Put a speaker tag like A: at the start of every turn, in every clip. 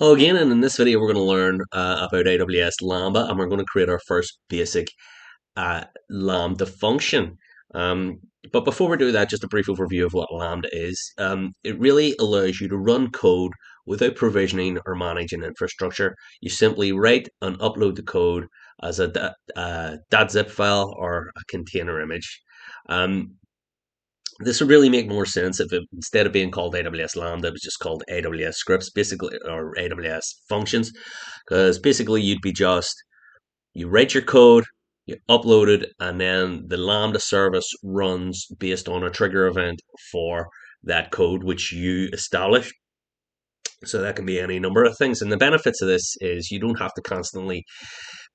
A: Hello again, and in this video we're going to learn about AWS Lambda, and we're going to create our first basic Lambda function. Um, but before we do that, just a brief overview of what Lambda is. It really allows you to run code without provisioning or managing infrastructure. You simply write and upload the code as a .zip file or a container image. Um, this would really make more sense if it, instead of being called AWS Lambda, it was just called AWS scripts, basically, or AWS functions, because basically you write your code, you upload it, and then the Lambda service runs based on a trigger event for that code which you establish. So that can be any number of things. And the benefits of this is you don't have to constantly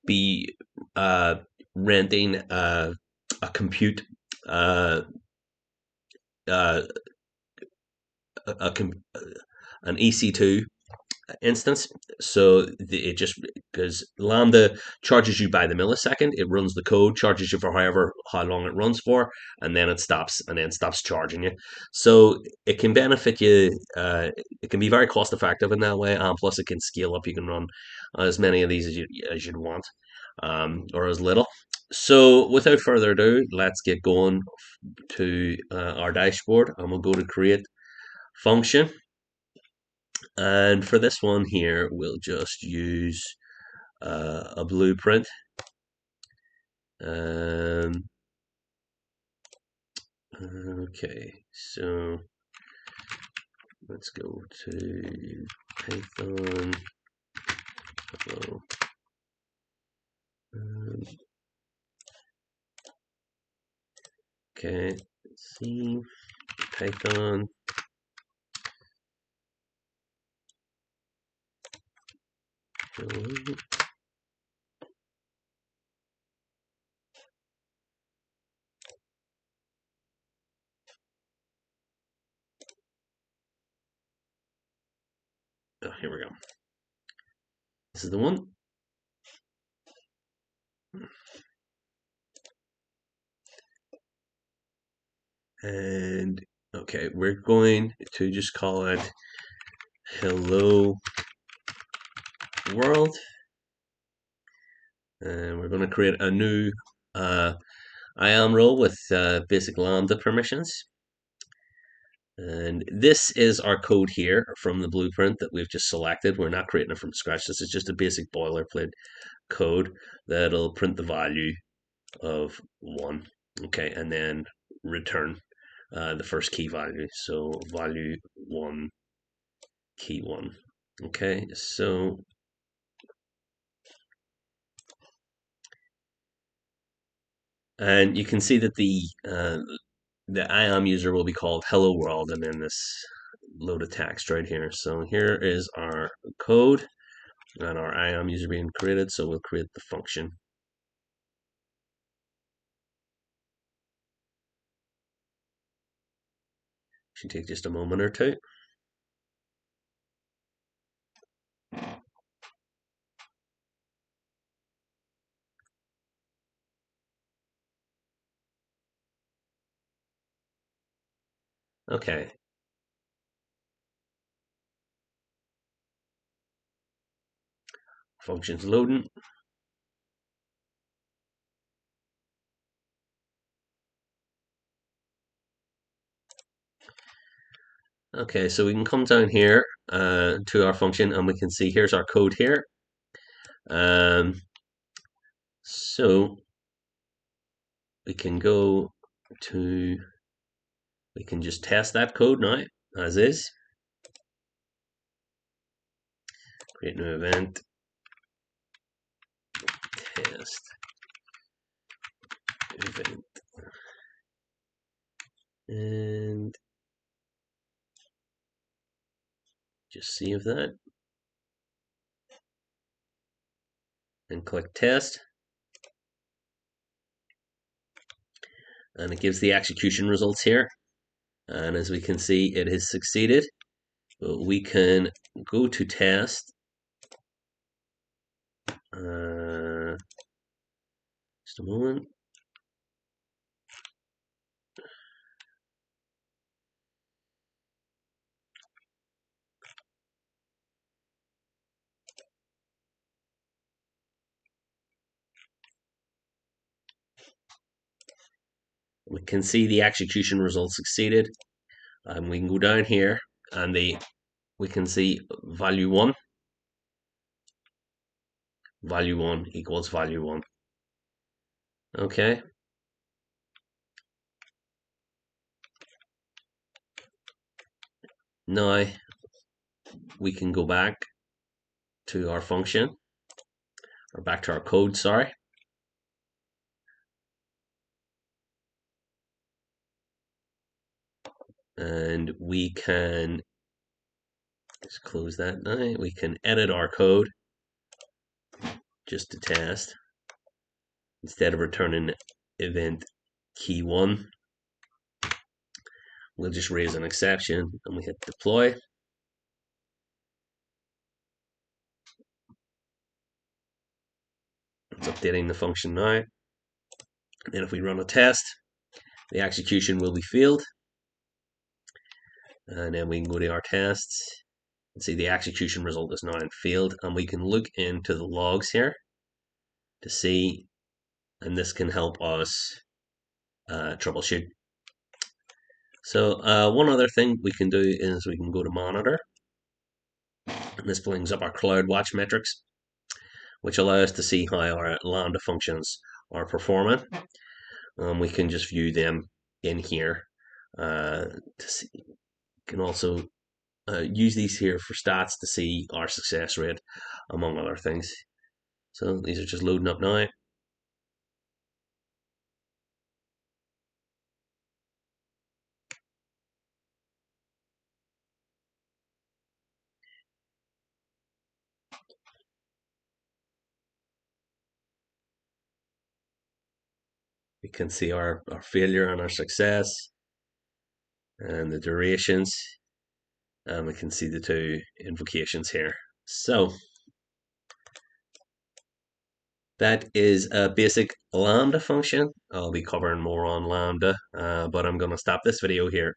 A: be uh, renting a compute uh, uh, a, an EC2 instance. So it just, because Lambda charges you by the millisecond, it runs the code, charges you for how long it runs for, and then it stops charging you. So it can benefit you. It can be very cost effective in that way, and plus it can scale up. You can run as many of these as you'd want, or as little. So without further ado, let's get going to our dashboard, and we'll go to create function. And for this one here, we'll just use a blueprint. Um, okay, so let's go to Python. Hello. Okay, let's see, Python. Hello. Oh, here we go. This is the one. And okay, we're going to just call it hello world. And we're going to create a new IAM role with basic Lambda permissions. And this is our code here from the blueprint that we've just selected. We're not creating it from scratch. This is just a basic boilerplate code that'll print the value of 1. Okay, and then return the first key value. So value 1, key 1. Okay, so and you can see that the IAM user will be called hello world, and then this load of text right here. So here is our code and our IAM user being created. So we'll create the function. Should take just a moment or two. Okay. Function's loading. Okay, so we can come down here to our function, and we can see here's our code here. So we can go to, we can just test that code now as is. Create new event, test event, and just save that and click test. And it gives the execution results here. And as we can see, it has succeeded. But we can go to test. Just a moment. We can see the execution result succeeded. And we can go down here and we can see value 1 equals value 1. Okay. Now we can go back to our function, or back to our code, sorry. And we can just close that now. We can edit our code just to test. Instead of returning event key 1, we'll just raise an exception and we hit deploy. It's updating the function now. And if we run a test, the execution will be failed. And then we can go to our tests and see the execution result is now failed. And we can look into the logs here to see, and this can help us troubleshoot. So one other thing we can do is we can go to monitor. And this brings up our CloudWatch metrics, which allow us to see how our Lambda functions are performing. We can just view them in here to see. Can also use these here for stats to see our success rate, among other things. So these are just loading up now. We can see our failure and our success and the durations. And we can see the two invocations here. So that is a basic Lambda function. I'll be covering more on Lambda, but I'm going to stop this video here.